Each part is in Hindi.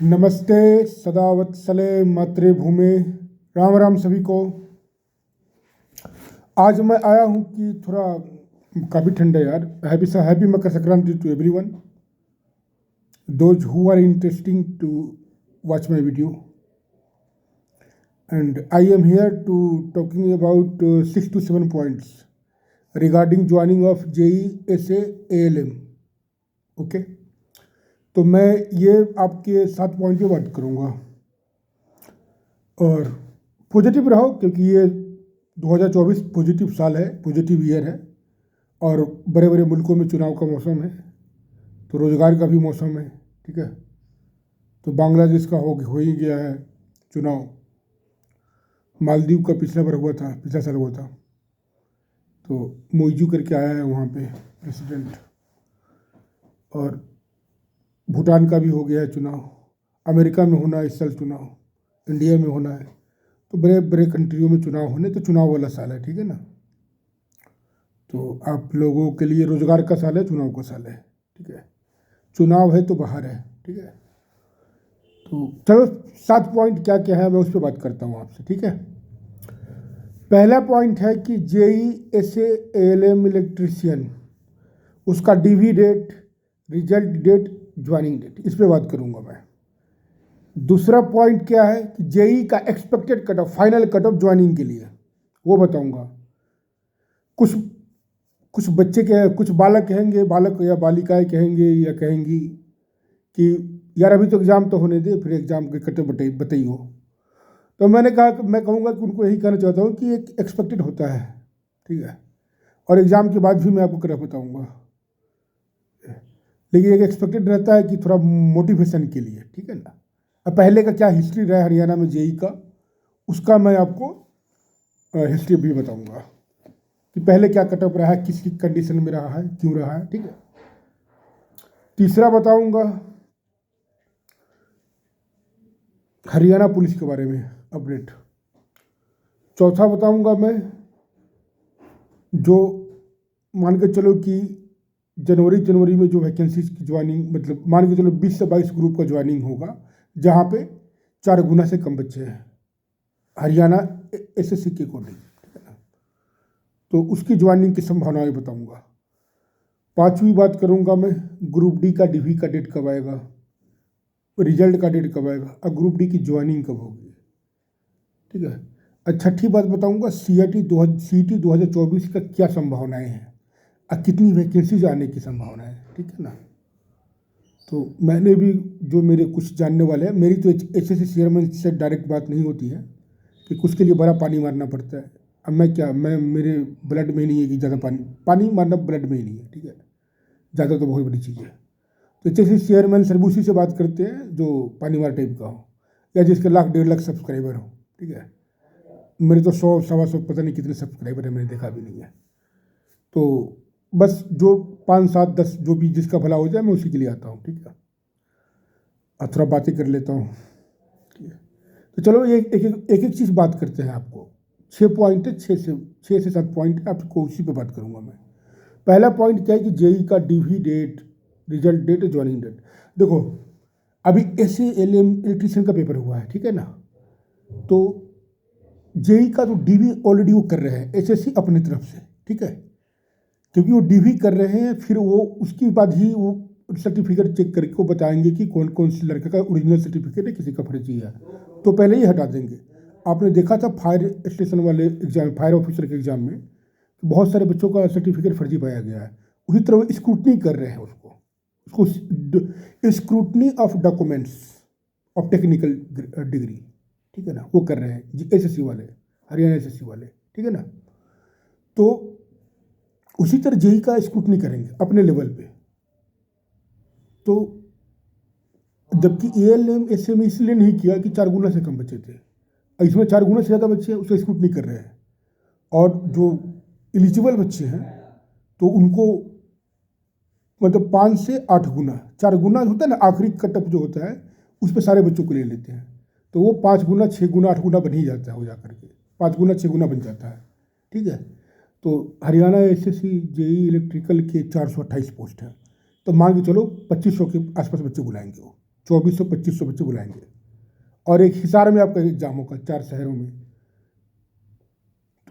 नमस्ते सदावत्सले मातृभूमि। राम राम सभी को। आज मैं आया हूँ कि थोड़ा काफ़ी ठंड है यार। Happy Makar Sankranti to everyone those who are interesting to watch my video and I am here to talking about 6 to 7 points regarding joining of JEE SA ALM। Okay, तो मैं ये आपके 7 पॉइंट पे बात करूँगा और पॉजिटिव रहो क्योंकि ये 2024 पॉजिटिव साल है, पॉजिटिव ईयर है और बड़े बड़े मुल्कों में चुनाव का मौसम है, तो रोज़गार का भी मौसम है। ठीक है, तो बांग्लादेश का हो ही गया है चुनाव, मालदीव का पिछला साल हुआ था, तो मोइजू करके आया है वहाँ पे प्रेसिडेंट, और भूटान का भी हो गया है चुनाव, अमेरिका में होना है इस साल चुनाव, इंडिया में होना है, तो बड़े बड़े कंट्रियों में चुनाव होने, तो चुनाव वाला साल है। ठीक है ना, तो आप लोगों के लिए रोज़गार का साल है, चुनाव का साल है। ठीक है, चुनाव है तो बाहर है। ठीक है, तो चलो 7 पॉइंट क्या क्या है मैं उस पर बात करता हूँ आपसे। ठीक है, पहला पॉइंट है कि JEE SA ALM इलेक्ट्रीशियन, उसका DV date, result date, joining date, इस पर बात करूँगा मैं। दूसरा पॉइंट क्या है कि JEE का expected cut off, final cut off joining के लिए वो बताऊँगा। कुछ बच्चे कुछ बालक कहेंगे, बालक या बालिकाएं कहेंगे या कहेंगी कि यार अभी तो एग्ज़ाम तो होने दे, फिर एग्ज़ाम के कट बताइए। तो मैं कहूँगा कि उनको यही कहना चाहता हूँ कि एक एक्सपेक्टेड होता है। ठीक है, और एग्ज़ाम के बाद भी मैं आपको कट बताऊँगा, लेकिन एक एक्सपेक्टेड रहता है कि थोड़ा मोटिवेशन के लिए। ठीक है ना, अब पहले का क्या हिस्ट्री रहा है हरियाणा में JEE का, उसका मैं आपको हिस्ट्री भी बताऊँगा कि पहले क्या कट ऑफ रहा है, किस कंडीशन में रहा है, क्यों रहा है। ठीक है, तीसरा बताऊँगा हरियाणा पुलिस के बारे में अपडेट। चौथा बताऊँगा मैं जो मान के चलो कि जनवरी में जो वैकेंसीज की ज्वाइनिंग, मतलब मान के चलो 20 से 22 ग्रुप का ज्वाइनिंग होगा, जहाँ पे 4 गुना से कम बच्चे हैं हरियाणा SSC के अकॉर्डिंग। ठीक है ना, तो उसकी ज्वाइनिंग की संभावनाएं बताऊंगा। पांचवी बात करूंगा मैं ग्रुप D का DV का डेट कब आएगा, रिजल्ट का डेट कब आएगा और ग्रुप D की ज्वाइनिंग कब होगी। ठीक है, छठी बात बताऊंगा CET 2024 का क्या संभावनाएं हैं और कितनी वैकेंसीज आने की संभावना है। ठीक है ना, तो मैंने भी, जो मेरे कुछ जानने वाले हैं, मेरी तो HSC चेयरमैन से डायरेक्ट बात नहीं होती है कि कुछ के लिए बड़ा पानी मारना पड़ता है। अब मैं मेरे ब्लड में नहीं है कि ज़्यादा पानी मारना ब्लड में ही नहीं है। ठीक है, ज़्यादा तो बहुत बड़ी चीज़ है। तो HSC चेयरमैन सिर्फ उसी से बात करते हैं जो पानी मार टाइप का हो या जिसके 1,00,000-1.5 लाख सब्सक्राइबर हो। ठीक है, मेरे तो 100-1.25 पता नहीं कितने सब्सक्राइबर है, मैंने देखा भी नहीं है। तो बस जो 5, 7, 10 जो भी जिसका भला हो जाए मैं उसी के लिए आता हूँ। ठीक है, और थोड़ा बातें कर लेता हूँ। ठीक है, तो चलो एक चीज़ बात करते हैं। आपको 6 पॉइंट है, 6 से 7 पॉइंट आपको उसी पे बात करूँगा मैं। पहला पॉइंट क्या है कि JEE का DV date, result date, joining date. देखो अभी SALM इलेक्ट्रीशियन का पेपर हुआ है। ठीक है ना, तो JEE का जो DV ऑलरेडी वो कर रहे हैं SSC अपनी तरफ से। ठीक है, क्योंकि वो DV कर रहे हैं, फिर वो उसके बाद ही वो सर्टिफिकेट चेक करके वो बताएंगे कि कौन कौन सी लड़के का ओरिजिनल सर्टिफिकेट है, किसी का फर्जी है, तो पहले ही हटा देंगे। आपने देखा था फायर स्टेशन वाले एग्जाम, फायर ऑफिसर के एग्जाम में बहुत सारे बच्चों का सर्टिफिकेट फर्जी पाया गया है। उसी तरह वो स्क्रूटनी कर रहे हैं उसको scrutiny of documents of technical degree. ठीक है ना, वो कर रहे हैं SSC वाले, हरियाणा SSC वाले। ठीक है ना, तो उसी तरह JEE का स्क्रूटनी करेंगे अपने लेवल पे। तो जबकि ALM ऐसे में इसलिए नहीं किया कि 4 गुना से कम बच्चे थे, इसमें 4 गुना से ज़्यादा बच्चे हैं, उसका स्क्रूटनी कर रहे हैं। और जो एलिजिबल बच्चे हैं तो उनको मतलब 5 से 8 गुना, 4 गुना होता है ना आखिरी कटअप जो होता है, उस पर सारे बच्चों को ले लेते हैं, तो वो 5 गुना, 6 गुना, 8 गुना बन ही जाता है, हो जा करके 5 गुना 6 गुना बन जाता है। ठीक है, तो हरियाणा SSC JEE इलेक्ट्रिकल के 428 पोस्ट हैं, तो मान के चलो 2500 के आसपास बच्चे बुलाएंगे वो। 2400 2500 बच्चे बुलाएंगे। और एक हिसार में आपका एग्जाम होगा 4 शहरों में,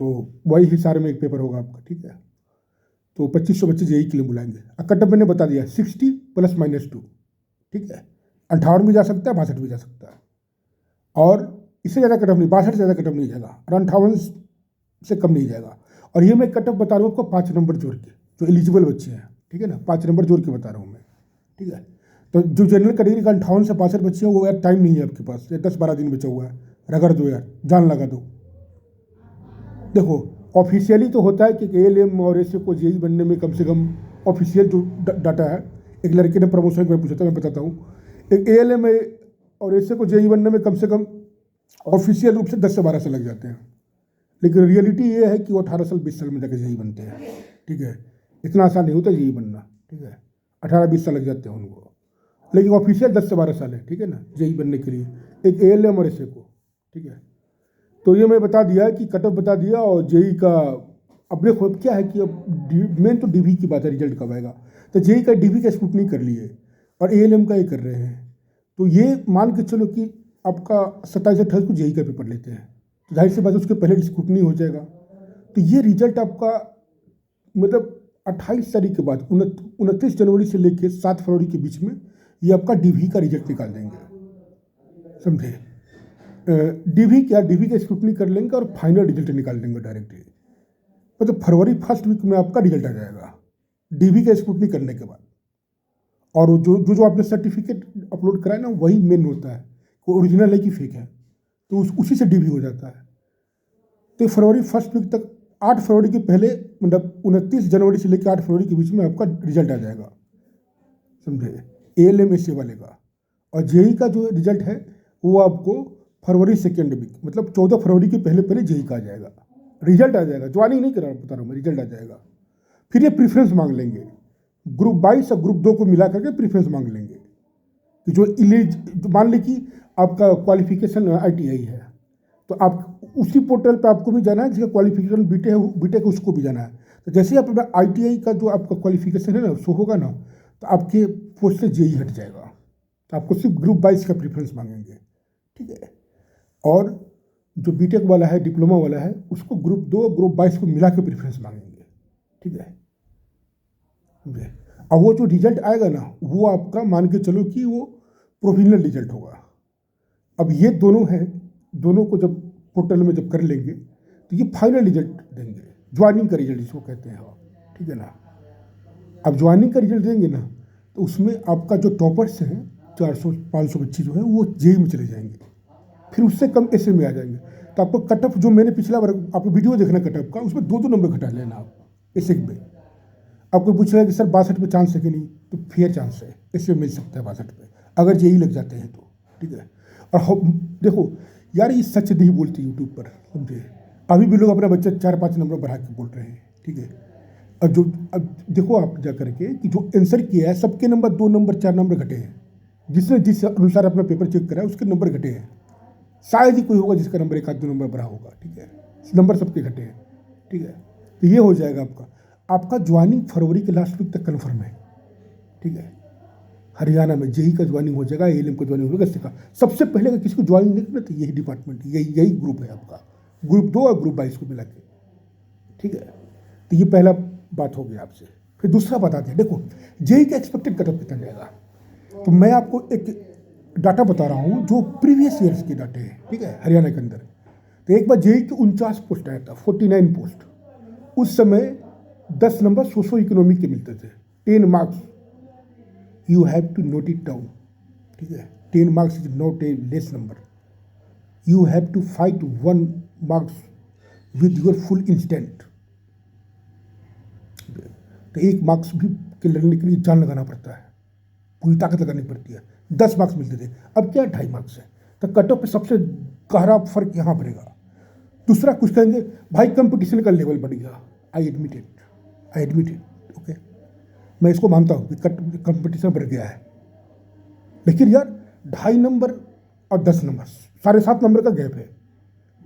तो वही हिसार में एक पेपर होगा आपका, ठीक है। तो 2500 बच्चे जेई के लिए बुलाएंगे। कट ऑफ मैंने बता दिया 60 +-2, ठीक है। 58 भी जा सकता है, 62 भी जा सकता है, और इससे ज़्यादा कट ऑफ नहीं, 62 से ज़्यादा कट ऑफ नहीं जाएगा, और 58 से कम नहीं जाएगा। और ये मैं कट ऑफ बता रहा हूँ आपको 5 नंबर जोड़ के, जो एलिजिबल बच्चे हैं, ठीक है ना, 5 नंबर जोड़ के बता रहा हूँ मैं, ठीक है। तो जो जनरल कैटेगरी का 58 से 62 बच्चे हैं, वो यार टाइम नहीं है आपके पास, 10-12 दिन बचा हुआ है, रगड़ दो यार, जान लगा दो। देखो ऑफिशियली तो होता है कि एएलएम और एसए को जेई बनने में कम से कम, ऑफिशियल जो डाटा है, एक लड़के ने प्रमोशन में पूछा था, मैं बताता हूँ, एक एएलएम और एसए को जेई बनने में कम से कम ऑफिशियल रूप से 10 से 12 साल लग जाते हैं, लेकिन रियलिटी ये है कि वो 18 साल 20 साल में जाकर जेई बनते हैं, ठीक है। इतना आसान नहीं होता जेई बनना, ठीक है, 18-20 साल लग जाते हैं उनको, लेकिन ऑफिशियल 10 से 12 साल है, ठीक है ना, जेई बनने के लिए, एक एएलएम और एसए को, ठीक है। तो ये मैं बता दिया कि कट ऑफ बता दिया, और जेई का अब देखो क्या है कि अब मेन तो डीवी की बात है, रिजल्ट कब आएगा। तो जेई का डीवी का स्क्रूटनी कर लिए और एएलएम का ये कर रहे हैं, तो ये मान के चलो कि आपका 27-28 को जेई का पेपर लेते हैं, तो जाहिर सी बात उसके पहले स्क्रूटनी हो जाएगा। तो ये रिजल्ट आपका मतलब 28 तारीख के बाद 29 जनवरी से लेकर 7 फरवरी के बीच में ये आपका डीवी का रिजल्ट निकाल देंगे, समझे। डीवी क्या, डीवी का स्क्रूटनी कर लेंगे और फाइनल रिजल्ट निकाल देंगे डायरेक्टली, मतलब फरवरी फर्स्ट वीक में आपका रिजल्ट आ जाएगा डीवी का स्क्रूटनी करने के बाद। और जो आपने सर्टिफिकेट अपलोड कराया ना, वही मेन होता है, वो ओरिजिनल है कि फेक है, तो उसी से डीवी हो जाता है। तो फरवरी फर्स्ट वीक तक, 8 फरवरी के पहले, मतलब 29 जनवरी से लेकर 8 फरवरी के बीच में आपका रिजल्ट आ जाएगा, समझे, एएलएम एसए वाले का। और जेई का जो रिजल्ट है वो आपको फरवरी सेकेंड वीक, मतलब 14 फरवरी के पहले पहले जेई का आ जाएगा, रिजल्ट आ जाएगा, ज्वाइनिंग नहीं करा बता रहा हूँ मैं, रिजल्ट आ जाएगा। फिर ये प्रीफ्रेंस मांग लेंगे, ग्रुप 22 और ग्रुप 2 को मिला करके प्रीफ्रेंस मांग लेंगे कि जो मान ली कि आपका क्वालिफिकेशन ITI है, तो आप उसी पोर्टल पे आपको भी जाना है, जिसका क्वालिफिकेशन बीटेक उसको भी जाना है। तो जैसे ही आप अपना ITI का जो आपका क्वालिफिकेशन है ना, सो होगा ना, तो आपके पोस्ट से जेई हट जाएगा, तो आपको सिर्फ ग्रुप 22 का प्रीफ्रेंस मांगेंगे, ठीक है। और जो बीटेक वाला है, डिप्लोमा वाला है, उसको ग्रुप 2 ग्रुप 22 को मिला के प्रीफ्रेंस मांगेंगे, ठीक है। अब वो जो रिजल्ट आएगा ना, वो आपका मान के चलो कि वो प्रोविजनल रिजल्ट होगा। अब ये दोनों हैं, दोनों को जब पोर्टल में जब कर लेंगे तो ये फाइनल रिजल्ट देंगे, ज्वाइनिंग का रिजल्ट जिसको कहते हैं, ठीक है ना। अब ज्वाइनिंग का रिजल्ट देंगे ना, तो उसमें आपका जो टॉपर्स हैं 400-500 बच्चे जो हैं वो जेई में चले जाएंगे, फिर उससे कम एसए में आ जाएंगे। तो आपको कट ऑफ जो मैंने पिछला बार आपको वीडियो देखना कट ऑफ का, उसमें 2-2 नंबर घटा लेना आप एसए में। आपको पूछ रहा है कि सर 62 पे चांस है कि नहीं, तो फेयर चांस है, एसए मिल सकता है 62 पे, अगर जेई लग जाते हैं तो, ठीक है। और देखो यार, ये सच नहीं बोलती यूट्यूब पर, समझे, अभी भी लोग अपना बच्चा 4-5 नंबर बढ़ा के बोल रहे हैं, ठीक है। अब देखो आप जा करके कि जो आंसर किया है सबके नंबर 2 नंबर 4 नंबर घटे हैं, जिसने जिस अनुसार अपना पेपर चेक करा है उसके नंबर घटे हैं। शायद ही कोई होगा जिसका नंबर 1-2 नंबर बढ़ा होगा, ठीक है, नंबर सबके घटे हैं, ठीक है। तो ये हो जाएगा आपका ज्वाइनिंग फरवरी के लास्ट वीक तक कन्फर्म है, ठीक है। हरियाणा में जेई का ज्वाइनिंग हो जाएगा, एएलएम का ज्वाइनिंग होगा, इसका सबसे पहले अगर किसी को ज्वाइनिंग नहीं करना तो यही डिपार्टमेंट, यही ग्रुप है आपका, ग्रुप 2 और ग्रुप 22 को मिला के, ठीक है। तो ये पहला बात हो गया आपसे। फिर दूसरा बताते हैं, देखो जेई का एक्सपेक्टेड कट ऑफ कितना जाएगा, तो मैं आपको एक डाटा बता रहा हूँ जो प्रीवियस ईयर्स के डाटे हैं, ठीक है, हरियाणा के अंदर। तो एक बार जेई के 49 पोस्ट आया था, 49 पोस्ट, उस समय 10 नंबर सोशो इकोनॉमिक के मिलते थे, 10 marks, you have to note it down, ठीक है। 10 marks is not a less number, you have to fight 1 marks with your full instant. तो 1 मार्क्स भी के लड़ने के लिए जान लगाना पड़ता है, पूरी ताकत लगानी पड़ती है। 10 मार्क्स मिलते थे, अब क्या 2.5 मार्क्स है, तो कट ऑफ पे सबसे गहरा फर्क यहाँ पड़ेगा। दूसरा कुछ कहेंगे भाई कंपटीशन का लेवल बढ़ गया, आई एडमिटेड, ओके, मैं इसको मानता हूँ कि कंपटीशन बढ़ गया है, लेकिन यार 2.5 नंबर और 10 नंबर 7.5 नंबर का गैप है,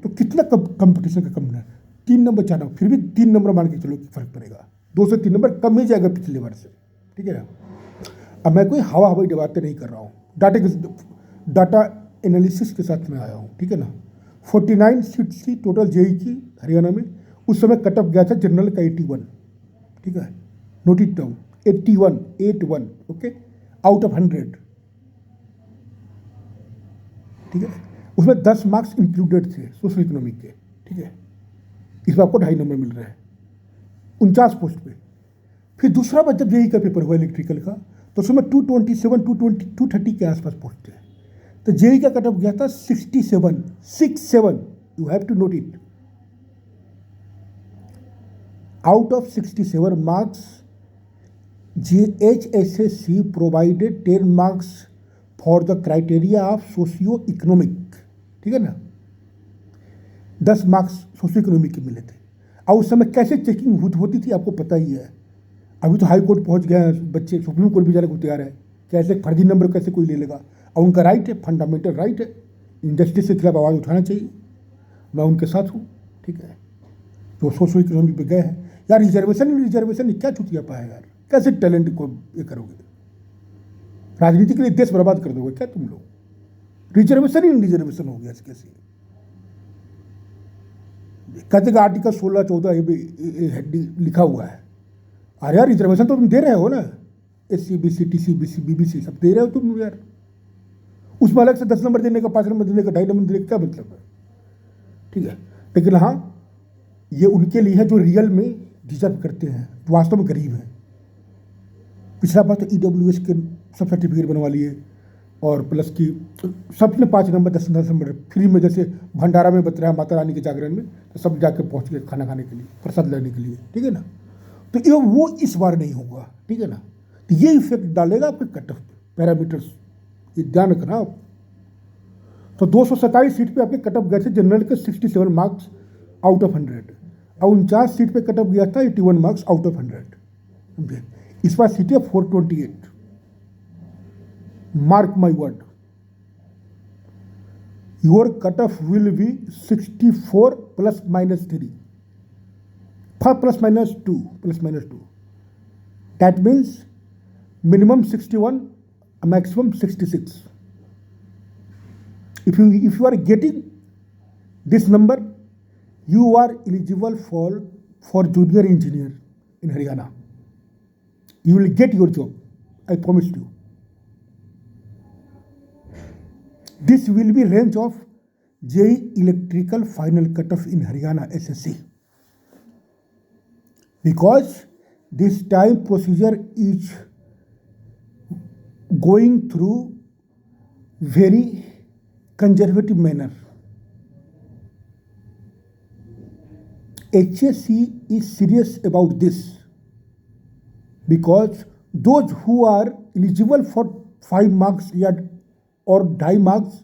तो कितना कंपटीशन का कम है, 3 नंबर 4 नंबर, फिर भी 3 नंबर मान के चलो कि फर्क पड़ेगा, 2 से 3 नंबर कम ही जाएगा पिछले बार से, ठीक है ना। अब मैं कोई हवाई बातें नहीं कर रहा हूँ, डाटा एनालिसिस के साथ मैं आया हूँ, ठीक है ना। 49 सीट्स थी टोटल जेई की हरियाणा में। उस समय कट ऑफ गया था जनरल का 81, ठीक है, note it down, 81, okay, out of 100, ठीक है। उसमें 10 मार्क्स इंक्लूडेड थे सोशल इकोनॉमिक के, ठीक है। इसमें आपको 2.5 नंबर मिल रहे हैं 49 पोस्ट पे। फिर दूसरा बार जब जेई का पेपर हुआ इलेक्ट्रिकल का, तो उसमें 227, 230 के आसपास पोस्ट थे। तो जेई का कट ऑफ गया था 67, you have to note it. Out of 67 marks, JHSSC provided 10 marks for the criteria of socio economic, ठीक है ना। 10 मार्क्स सोशियो इकोनॉमिक के मिले थे। और उस समय कैसे चेकिंग होती थी आपको पता ही है। अभी तो हाई कोर्ट पहुंच गए हैं बच्चे, सुप्रीम कोर्ट भी जाने को तैयार है। कैसे फर्जी नंबर कैसे कोई ले लेगा, और उनका राइट है, फंडामेंटल राइट है। इंजस्टिस के खिलाफ आवाज़ उठाना चाहिए, मैं उनके साथ हूँ, ठीक है। जो सोशो इकोनॉमिक पे गए हैं यार, रिजर्वेशन क्या चुतिया पाएगा यार, कैसे टैलेंट को ये करोगे, राजनीति के लिए देश बर्बाद कर दोगे क्या तुम लोग। रिजर्वेशन हो गया कैसे, कहते कि आर्टिकल 16-14 लिखा हुआ है। अरे यार रिजर्वेशन तो तुम दे रहे हो ना, SC BC TC BC BBC सब दे रहे हो तुम यार। उसमें अलग से 10 नंबर देने का, 5 नंबर देने का, 2.5 नंबर देने का क्या मतलब है, ठीक है। लेकिन हाँ, ये उनके लिए है जो रियल में डिजर्व करते हैं, जो वास्तव में गरीब हैं। पिछला बार तो EWS के सब सर्टिफिकेट बनवा लिए, और प्लस की सबने 5 नंबर 10 नंबर फ्री में, जैसे भंडारा में बत रहा है माता रानी के जागरण में, तो सब जाके पहुँच गए खाना खाने के लिए, प्रसाद लेने के लिए, ठीक है ना। तो ये वो इस बार नहीं होगा, ठीक है ना। तो ये इफेक्ट डालेगा आपके कट ऑफ पैरामीटर्स, ये ध्यान रखना आप। तो 227 सीट पे आपके कट ऑफ गए थे जनरल के 67 मार्क्स आउट ऑफ 100, और 49 सीट पे कट ऑफ गया था 81 मार्क्स आउट ऑफ 100, समझे। इस बार सीटें 428, mark my word, your cut off will be 64 +-3, +-2, that means minimum 61, maximum 66. If you are getting this number, you are eligible for junior engineer in Haryana. You will get your job, I promise you. This will be range of JEE electrical final cutoff in Haryana SSC. Because this time procedure is going through very conservative manner. HSC is serious about this, because those who are eligible for 5 marks or 2.5 marks,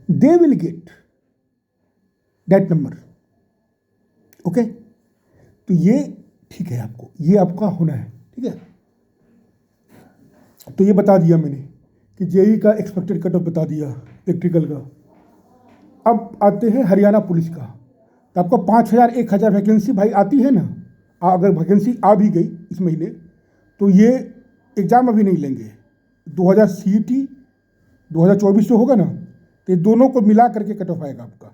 they will get that number, okay. तो ये ठीक है, आपको ये आपका होना है, ठीक है। तो ये बता दिया मैंने कि जेई का एक्सपेक्टेड कट ऑफ बता दिया इलेक्ट्रिकल का। अब आते हैं हरियाणा पुलिस का। तो आपको 5000 1000 वैकेंसी भाई आती है ना। अगर वैकेंसी आ भी गई इस महीने, तो ये एग्ज़ाम अभी नहीं लेंगे। 2000 CET 2024 जो होगा ना, तो ये दोनों को मिला करके कट ऑफ आएगा आपका।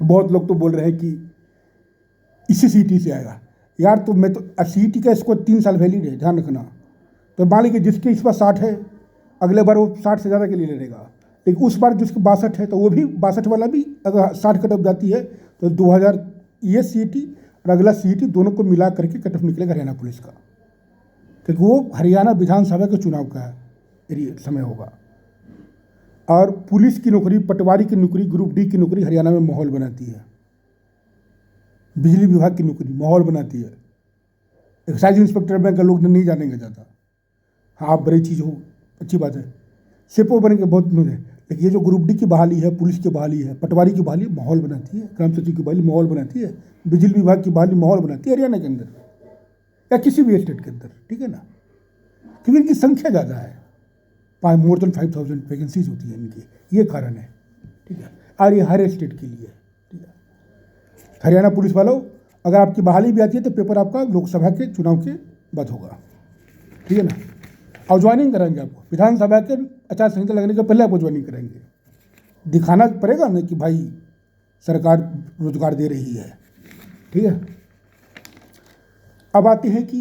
बहुत लोग तो बोल रहे हैं कि इसी CET से आएगा यार। तो मैं तो CET का इसको 3 साल वैलिड है, ध्यान रखना। तो मान लीजिए जिसके इस बार 60 है, अगले बार वो 60 से ज़्यादा के लिए लड़ेगा। लेकिन उस बार जिसके 62 है, तो वो भी 62 वाला भी अगर 60 कट ऑफ जाती है, तो 2000 ये CET और अगला CET दोनों को मिला करके कट ऑफ निकलेगा हरियाणा पुलिस का। क्योंकि वो हरियाणा विधानसभा के चुनाव का समय होगा। और पुलिस की नौकरी, पटवारी की नौकरी, ग्रुप D की नौकरी हरियाणा में माहौल बनाती है। बिजली विभाग की नौकरी माहौल बनाती है। एक्साइज इंस्पेक्टर बैंक का लोग नहीं जानेंगे ज़्यादा। हाँ, आप बड़ी चीज़ हो, अच्छी बात है, सेपो बनेंगे बहुत लोग हैं। लेकिन ये जो ग्रुप D की बहाली है, पुलिस की बहाली है, पटवारी की बहाली माहौल बनाती है, ग्राम सचिव की बहाली माहौल बनाती है, बिजली विभाग की बहाली माहौल बनाती है हरियाणा के अंदर या किसी भी स्टेट के अंदर, ठीक है ना। क्योंकि इनकी संख्या ज़्यादा है, मोर देन 5000 वैकेंसीज होती है इनकी, ये कारण है, ठीक है। और ये हर स्टेट के लिए, ठीक है। हरियाणा पुलिस वालों, अगर आपकी बहाली भी आती है तो पेपर आपका लोकसभा के चुनाव के बाद होगा, ठीक है ना। और ज्वाइनिंग कराएंगे आपको विधानसभा के आचार संहिता लगने के पहले आपको ज्वाइनिंग कराएंगे। दिखाना पड़ेगा ना कि भाई सरकार रोजगार दे रही है। ठीक है, अब आते हैं कि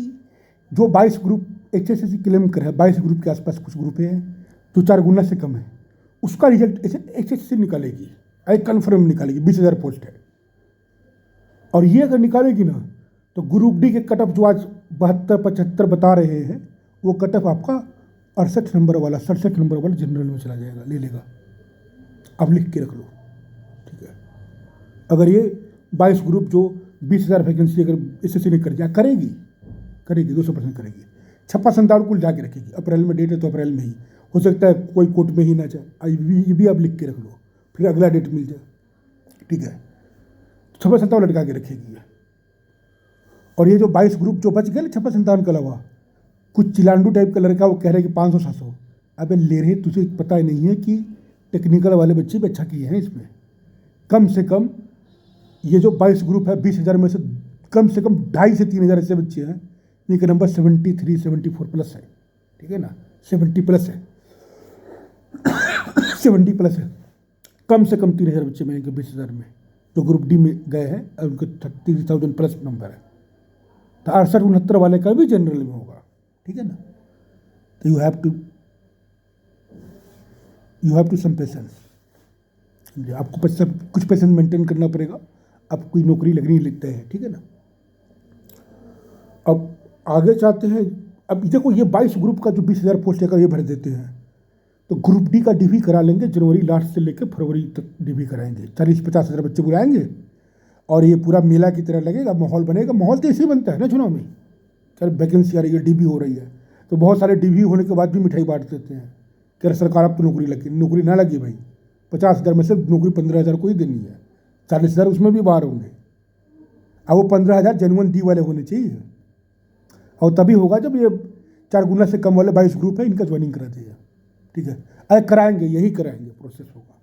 जो 22 ग्रुप HSSC क्लेम कर है, 22 ग्रुप के आसपास कुछ ग्रुप हैं जो 4 गुना से कम है, उसका रिजल्ट HSSC निकालेगी, आई कन्फर्म निकालेगी। 20,000 पोस्ट है, और ये अगर निकालेगी ना तो ग्रुप डी के कट ऑफ जो आज 72-75 बता रहे हैं, वो कट ऑफ आपका 68 नंबर वाला 67 नंबर वाला जनरल में चला जाएगा, ले लेगा। अब लिख के रख लो, ठीक है। अगर ये 22 ग्रुप जो 20,000 वैकेंसी अगर SSC ने कर दिया, करेगी 200% करेगी। छप्पा संतावन कुल जाके रखेगी। अप्रैल में डेट है तो अप्रैल में ही हो सकता है, कोई कोर्ट में ही ना जाए। ये भी आप लिख के रख लो, फिर अगला डेट मिल जाए, ठीक है। छप्पा संतावन लटका के रखेगी। और ये जो 22 ग्रुप जो बच गए ना छप्पा संतावन के अलावा, कुछ चिलांडू टाइप का लड़का वो कह रहे कि 500-700, अबे ले रहे, तुझे पता ही नहीं है कि टेक्निकल वाले बच्चे भी अच्छा किए हैं इसमें। कम से कम ये जो 22 ग्रुप है 20,000 में से कम 2,500 से 3,000 ऐसे बच्चे हैं जिनका नंबर 73-74 प्लस है, ठीक है ना, 70 प्लस है 70 प्लस है। कम से कम 3,000 बच्चे मिलेंगे 20,000 में जो ग्रुप डी में गए हैं, उनके 30,000 प्लस नंबर है। तो 68-69 वाले का भी जनरल में होगा, ठीक है ना। तो you have to some patience, आपको कुछ पेशेंस मेंटेन करना पड़ेगा। अब कोई नौकरी लगनी लगता है, ठीक है ना। अब आगे चाहते हैं, अब देखो ये 22 ग्रुप का जो 20,000 पोस्ट अगर ये भर देते हैं तो ग्रुप डी का DV करा लेंगे। जनवरी लास्ट से लेकर फरवरी तक DV कराएंगे। 40-50 हज़ार बच्चे बुलाएंगे और ये पूरा मेला की तरह लगेगा, माहौल बनेगा। माहौल तो ऐसे ही बनता है ना चुनाव में, क्या वैकेंसी आ रही है, DV हो रही है, तो बहुत सारे DV होने के बाद भी मिठाई बांट देते हैं। क्या सरकार अब तो नौकरी लगी, नौकरी ना लगी भाई, 50,000 में से नौकरी 15,000 को ही देनी है, 40,000 उसमें भी बाहर होंगे। अब वो 15,000 जेन्युइन डी वाले होने चाहिए, और तभी होगा जब ये 4 गुना से कम वाले 22 ग्रुप है इनका ज्वाइनिंग करा दिया, ठीक है। अरे कराएंगे, यही कराएंगे, प्रोसेस होगा,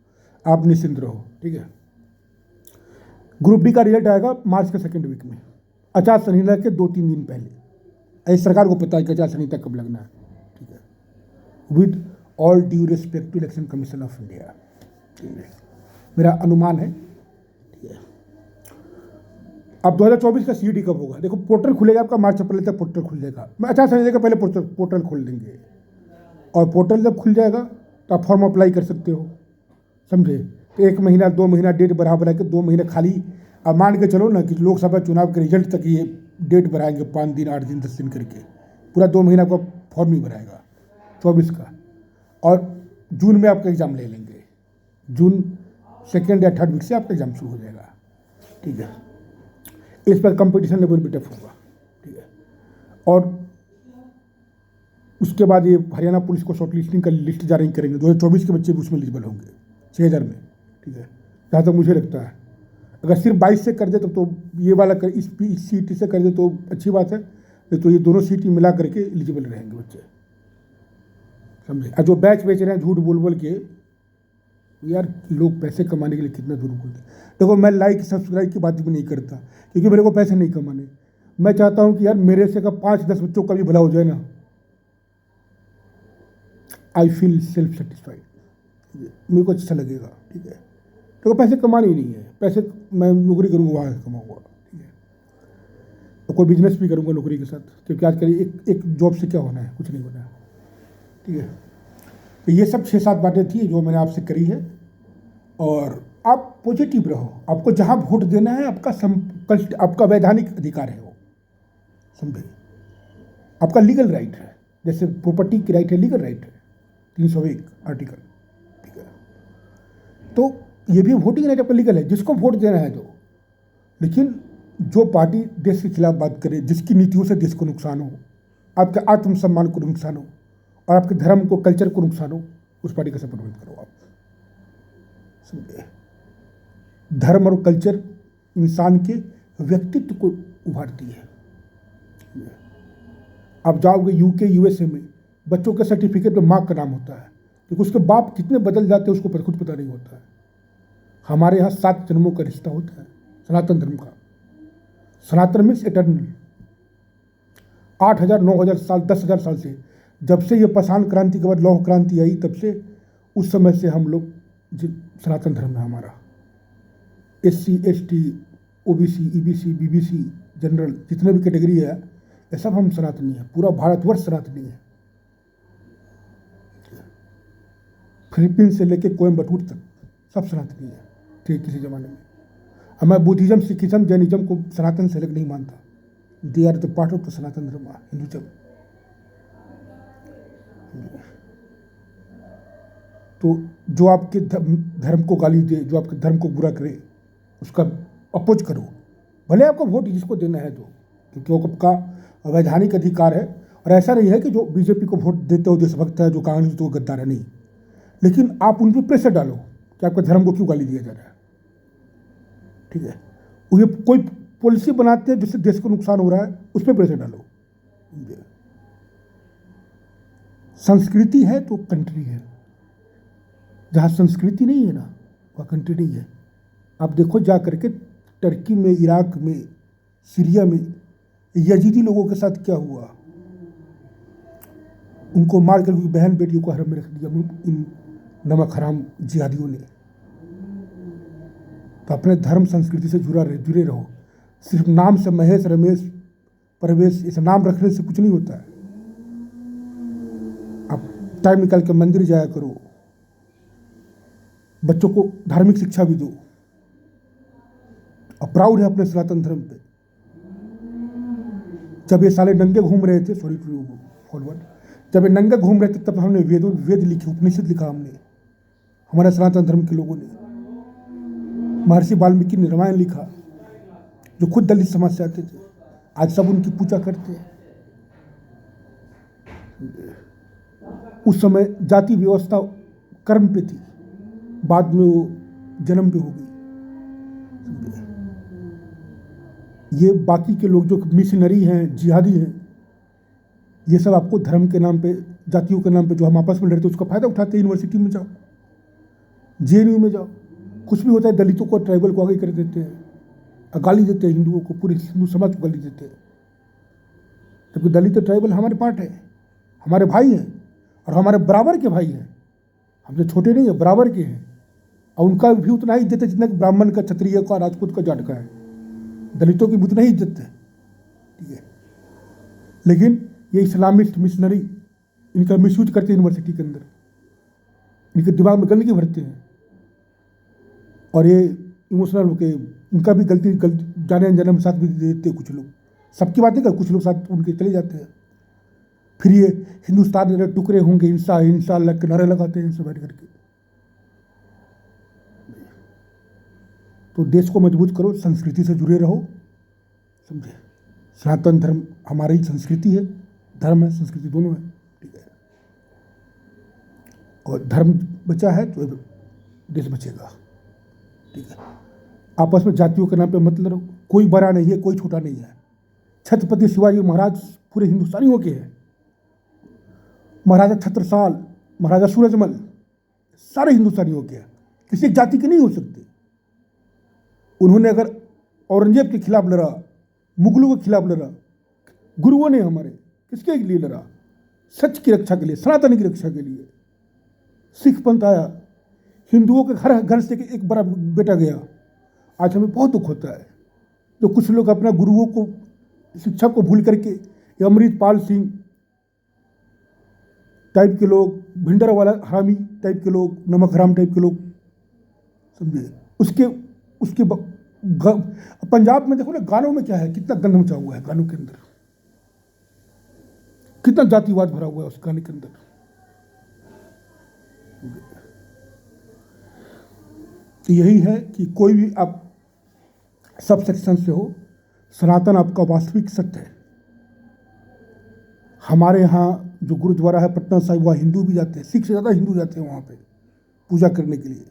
आप निश्चिंत रहो, ठीक है। ग्रुप डी का रिजल्ट आएगा मार्च के 2nd वीक में, आचार संहिता के 2-3 दिन पहले। ऐसी सरकार को पता है कि आचार संहिता कब लगना है, ठीक है। With all due respect to election commission of India, मेरा अनुमान है, ठीक है। अब 2024 का CET कब होगा? देखो पोर्टल खुलेगा आपका मार्च-अप्रैल तक पोर्टल खुल जाएगा। मैं आचार संहिता के पहले पोर्टल खोल देंगे, और पोर्टल जब खुल जाएगा तो आप फॉर्म अप्लाई कर सकते हो, समझे। तो 1 महीना 2 महीना डेट बढ़ा के 2 महीने खाली, अब मान के चलो ना कि लोकसभा चुनाव के रिजल्ट तक ये डेट बढ़ाएंगे 5 दिन 8 दिन 10 दिन करके, पूरा 2 महीना का फॉर्म ही भराएगा 24 का। और जून में आपका एग्ज़ाम ले लेंगे, जून 2nd या 3rd वीक से आपका एग्ज़ाम शुरू हो जाएगा, ठीक है। इस पर कंपटीशन लेवल भी टफ होगा, ठीक है। और उसके बाद ये हरियाणा पुलिस को शॉर्ट लिस्टिंग का लिस्ट जारी करेंगे, 2024 के बच्चे भी उसमें एलिजिबल होंगे 6,000 में, ठीक है। जहाँ तक मुझे लगता है अगर सिर्फ 22 से कर दे तो ये वाला कर, इस CET से कर दे तो अच्छी बात है, नहीं तो ये दोनों CET मिला करके एलिजिबल रहेंगे बच्चे, समझे। और जो बैच बेच रहे हैं झूठ बोल बोल के, यार लोग पैसे कमाने के लिए कितना दूर बोलते हैं। देखो मैं लाइक सब्सक्राइब की बात भी नहीं करता, क्योंकि मेरे को पैसे नहीं कमाने। मैं चाहता हूँ कि यार मेरे से का 5-10 बच्चों का भी भला हो जाए ना, आई फील सेल्फ सेटिस्फाइड, मेरे को अच्छा लगेगा, ठीक है। तो पैसे कमाने ही नहीं है, पैसे मैं नौकरी करूँगा वहाँ से कमाऊँगा, ठीक है। तो कोई बिजनेस भी करूँगा नौकरी के साथ, क्योंकि आजकल एक जॉब से क्या होना है, कुछ नहीं होना है, ठीक है। तो ये सब 6-7 बातें थी जो मैंने आपसे करी है। और आप पॉजिटिव रहो, आपको जहाँ वोट देना है आपका वैधानिक अधिकार है वो, समझे। आपका लीगल राइट है, जैसे प्रॉपर्टी की राइट है, लीगल राइट है, 301 आर्टिकल, ठीक है। तो ये भी वोटिंग राइट आपका लीगल है, जिसको वोट देना है दो। लेकिन जो पार्टी देश के खिलाफ बात करे, जिसकी नीतियों से देश को नुकसान हो, आपके आत्मसम्मान को नुकसान हो और आपके धर्म को, कल्चर को नुकसान हो, उस पार्टी का सपोर्ट मत करो आप, समझे। धर्म और कल्चर इंसान के व्यक्तित्व को उभारती है। आप जाओगे UK USA में, बच्चों के सर्टिफिकेट में माँ का नाम होता है, क्योंकि उसके बाप कितने बदल जाते हैं उसको खुद पता नहीं होता है। हमारे यहाँ 7 जन्मों का रिश्ता होता है सनातन धर्म का। सनातन मीन्स इटर्नल, 8,000 9,000 साल 10,000 साल से जब से ये पाषाण क्रांति के बाद लौह क्रांति आई, तब से उस समय से हम लोग सनातन धर्म है हमारा। SC ST OBC EBC BBC general जितने भी कैटेगरी है, ये सब हम सनातनी हैं। पूरा भारतवर्ष सनातनी है, फिलीपींस से लेके कोयम्बटूर तक सब सनातनी है। ठीक, किसी ज़माने में मैं बुद्धिज़्म, सिखिज़्म, जैनिज़्म को सनातन से अलग नहीं मानता। They are the part of the Sanatan Dharma, Hinduism. तो जो आपके धर्म को गाली दे, जो आपके धर्म को बुरा करे, उसका अपोज करो, भले आपको वोट जिसको देना है दो, क्योंकि वो आपका वैधानिक अधिकार है। और ऐसा नहीं है कि जो बीजेपी को वोट देते हो देशभक्त है, जो कांग्रेस तो गद्दार है, नहीं। लेकिन आप उन पर प्रेशर डालो कि आपके धर्म को क्यों गाली दिया जा रहा है। ठीक है, वो ये कोई पॉलिसी बनाते हैं जिससे देश को नुकसान हो रहा है, उस पर प्रेशर डालो। संस्कृति है तो कंट्री है, जहाँ संस्कृति नहीं है ना, वह कंट्री नहीं है। आप देखो जा करके टर्की में, इराक में, सीरिया में यजीदी लोगों के साथ क्या हुआ। उनको मार कर उनकी बहन बेटियों को हरम में रख दिया इन नमक हराम जिहादियों ने। तो अपने धर्म संस्कृति से जुड़े रहो। सिर्फ नाम से महेश, रमेश, परवेश इस नाम रखने से कुछ नहीं होता है। आप टाइम निकाल के मंदिर जाया करो, बच्चों को धार्मिक शिक्षा भी दो, और प्राउड है अपने सनातन धर्म पे। जब ये साले नंगे घूम रहे थे, सॉरी टू फॉरवर्ड, जब ये नंगे घूम रहे थे तब हमने वेद लिखे, उपनिषद लिखा हमने, हमारे सनातन धर्म के लोगों ने। महर्षि वाल्मीकि ने रामायण लिखा, जो खुद दलित समाज से आते थे। आज सब उनकी पूजा करते हैं। उस समय जाति व्यवस्था कर्म पे थी, बाद में वो जन्म पे हो गई। ये बाकी के लोग जो मिशनरी हैं, जिहादी हैं, ये सब आपको धर्म के नाम पे, जातियों के नाम पे जो हम आपस में लड़ते हैं, उसका फायदा उठाते हैं। यूनिवर्सिटी में जाओ, JNU में जाओ, कुछ भी होता है दलितों को, ट्राइबल को आगे कर देते हैं, गाली देते हैं हिंदुओं को, पूरे हिंदू समाज को गाली देते हैं। जबकि दलित और ट्राइबल हमारे पार्ट है, हमारे भाई हैं, और हमारे बराबर के भाई हैं। हमसे छोटे नहीं है, बराबर के हैं। और उनका भी उतना ही इज्जत है जितना कि ब्राह्मण का, क्षत्रिय का, राजपूत का, जाट का है। दलितों की भी उतना ही इज्जत है। ठीक है, लेकिन ये इस्लामिस्ट मिशनरी इनका मिसयूज करते हैं यूनिवर्सिटी के अंदर, इनके दिमाग में गंदगी भरते हैं। और ये इमोशनल होके उनका भी गलती जाने अनजाने में साथ भी देते हैं कुछ लोग। सबकी बातें कर, कुछ लोग साथ उनके चले जाते हैं। फिर ये हिंदुस्तान में टुकड़े होंगे, हिंसा हिंसा के नारे लगाते हैं इनसे बैठ करके। तो देश को मजबूत करो, संस्कृति से जुड़े रहो, समझे। सनातन धर्म हमारी ही संस्कृति है, धर्म है, संस्कृति दोनों है। ठीक है, और धर्म बचा है तो देश बचेगा। ठीक है, आपस में जातियों के नाम पे मत लड़ो। कोई बड़ा नहीं है, कोई छोटा नहीं है। छत्रपति शिवाजी महाराज पूरे हिंदुस्तानियों के हैं। महाराजा छत्रसाल, महाराजा सूरजमल सारे हिंदुस्तानियों के हैं, किसी एक जाति के नहीं हो सकते। उन्होंने अगर औरंगजेब के खिलाफ लड़ा, मुगलों के खिलाफ लड़ा, गुरुओं ने हमारे किसके लिए लड़ा? सच की रक्षा के लिए, सनातन की रक्षा के लिए। सिख पंथ आया, हिंदुओं के घर से एक बड़ा बेटा गया। आज हमें बहुत दुख होता है तो कुछ लोग अपना गुरुओं को, शिक्षा को भूल करके, अमृतपाल सिंह टाइप के लोग, भिंडर वाला हरामी टाइप के लोग, नमक हराम टाइप के लोग, समझे। उसके पंजाब में देखो ना, गानों में क्या है, कितना गंद मचा हुआ है गानों के अंदर, कितना जातिवाद भरा हुआ है उस गाने के अंदर। तो यही है कि कोई भी आप सब सेक्शन से हो, सनातन आपका वास्तविक सत्य है। हमारे यहाँ जो गुरुद्वारा है पटना साहिब, वहाँ हिंदू भी जाते हैं, सिख से ज़्यादा हिंदू जाते हैं वहाँ पे पूजा करने के लिए।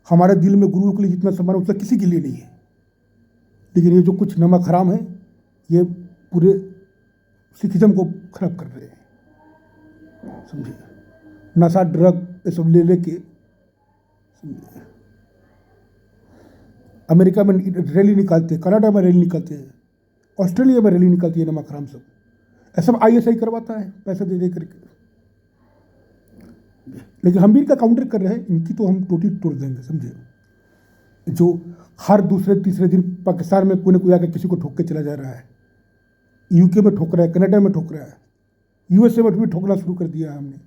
हमारे दिल में गुरुओं के लिए जितना सम्मान उतना किसी के लिए नहीं है। लेकिन ये जो कुछ नमक हराम है, ये पूरे सिखिज्म को खराब कर रहे हैं, समझिए। नशा, ड्रग ये सब ले लेके, समझिए। अमेरिका में रैली निकालते हैं, कनाडा में रैली निकालते हैं, ऑस्ट्रेलिया में रैली निकालती है नमक हराम सब। ऐसा ISI करवाता है पैसे दे करके। लेकिन हम भी इनका काउंटर कर रहे हैं, इनकी तो हम टोटी तोड़ देंगे, समझे। जो हर दूसरे तीसरे दिन पाकिस्तान में कोई ना कोई आकर किसी को ठोक के चला जा रहा है, यूके में ठोक रहा है, कनाडा में ठोक रहा है, यूएसए में भी ठोकना शुरू कर दिया हमने।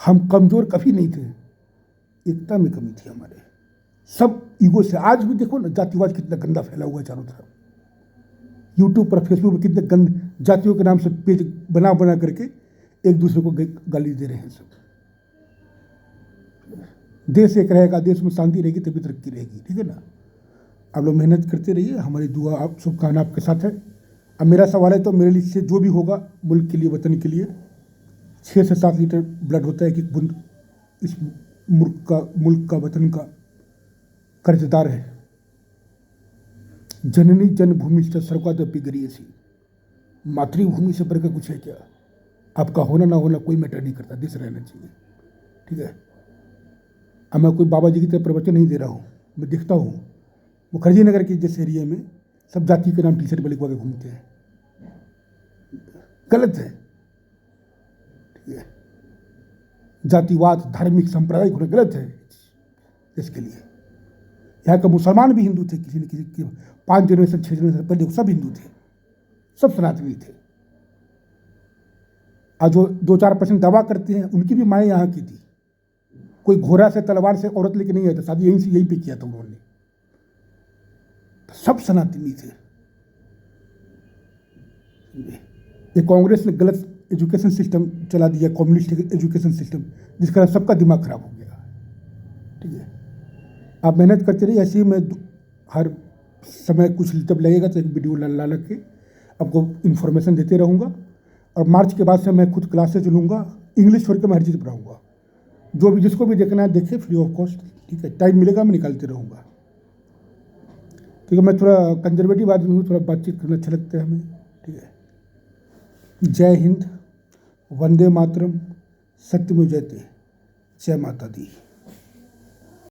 हम कमज़ोर कभी नहीं थे, एकता में कमी थी हमारे, सब ईगो से। आज भी देखो ना जातिवाद कितना गंदा फैला हुआ है चारों तरफ, यूट्यूब पर फेसबुक पर कितने गंद जातियों के नाम से पेज बना बना करके एक दूसरे को गाली दे रहे हैं सब। देश एक रहेगा, देश में शांति रहेगी तभी तरक्की रहेगी, ठीक है ना। आप लोग मेहनत करते रहिए, हमारी दुआ आप शुभकामना आपके साथ है। अब मेरा सवाल है तो मेरे लिए से जो भी होगा मुल्क के लिए, वतन के लिए 6 से 7 लीटर ब्लड होता है कि बूंद इस मुल्क का वतन का कर्जदार है। जननी जन्मभूमि से स्वर्गादपि गरीयसी, मातृभूमि से बढ़कर कुछ है क्या। आपका होना ना होना कोई मैटर नहीं करता, देश रहना चाहिए, ठीक है। अब मैं कोई बाबा जी की तरह प्रवचन नहीं दे रहा हूँ, मैं देखता हूँ मुखर्जी नगर के जैसे एरिया में सब जाति के नाम टी शर्ट में लिखवा के घूमते हैं, गलत है, ठीक है। जातिवाद, धार्मिक, सांप्रदायिक होना गलत है इसके लिए। यहाँ का मुसलमान भी हिंदू थे, किसी न किसी 5 जनरेशन 6 जनरेशन पहले सब हिंदू थे, सब सनातनी थे। आज जो 2-4% दावा करते हैं उनकी भी माएँ यहाँ की थी। कोई घोड़ा से तलवार से औरत लेके नहीं आया था, शादी यहीं पे किया था उन्होंने, सब सनातनी थे। ये कांग्रेस ने गलत एजुकेशन सिस्टम चला दिया, कम्युनिस्ट एजुकेशन सिस्टम, जिस कारण सबका दिमाग खराब हो गया, ठीक है। आप मेहनत करते रहिए, ऐसे ही मैं हर समय कुछ जब लगेगा तो एक वीडियो ला के आपको इन्फॉर्मेशन देते रहूँगा। और मार्च के बाद से मैं खुद क्लासेज लूँगा, इंग्लिश छोड़ के मैं हर चीज़ पढ़ाऊँगा। जो भी जिसको भी देखना है देखे, फ्री ऑफ कॉस्ट, ठीक है। टाइम मिलेगा मैं निकालते रहूँगा, क्योंकि मैं थोड़ा कंजर्वेटिव आदमी हूँ, थोड़ा बातचीत करना अच्छा लगता है हमें, ठीक है। जय हिंद, वंदे मातरम, सत्यमेव जयते, जय माता दी।